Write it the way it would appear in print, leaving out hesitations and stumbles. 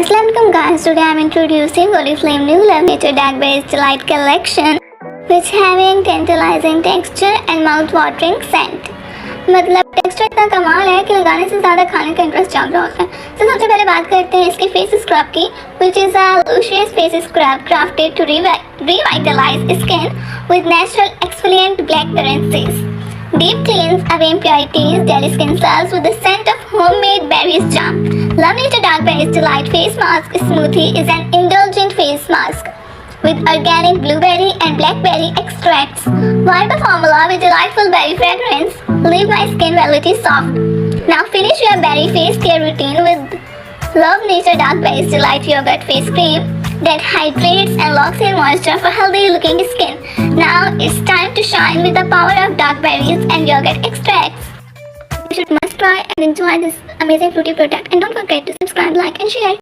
Assalamualaikum guys, today I am introducing Oriflame New Love Nature Dark Berries Delight collection which having tantalizing texture and mouth-watering scent. मतलब texture इतना कमाल है कि लगाने से ज़्यादा खाने का इंटरेस्ट जाग रहा होता है। तो सबसे पहले बात करते हैं इसके फेस स्क्रब की, which is a luscious face scrub crafted to revitalize skin with natural exfoliant black currencies. Deep cleans away impurities, dead skin cells with the scent of homemade berries jam. Love Nature Dark Berries Delight Face Mask Smoothie is an indulgent face mask with organic blueberry and blackberry extracts. Wild the formula with delightful berry fragrance, leave my skin velvety soft. Now finish your berry face care routine with Love Nature Dark Berries Delight Yogurt Face Cream that hydrates and locks in moisture for healthy looking skin. Now it's time to shine with the power of dark berries and yogurt extracts. You should must try and enjoy this amazing fruity product, and don't forget to subscribe, like and share.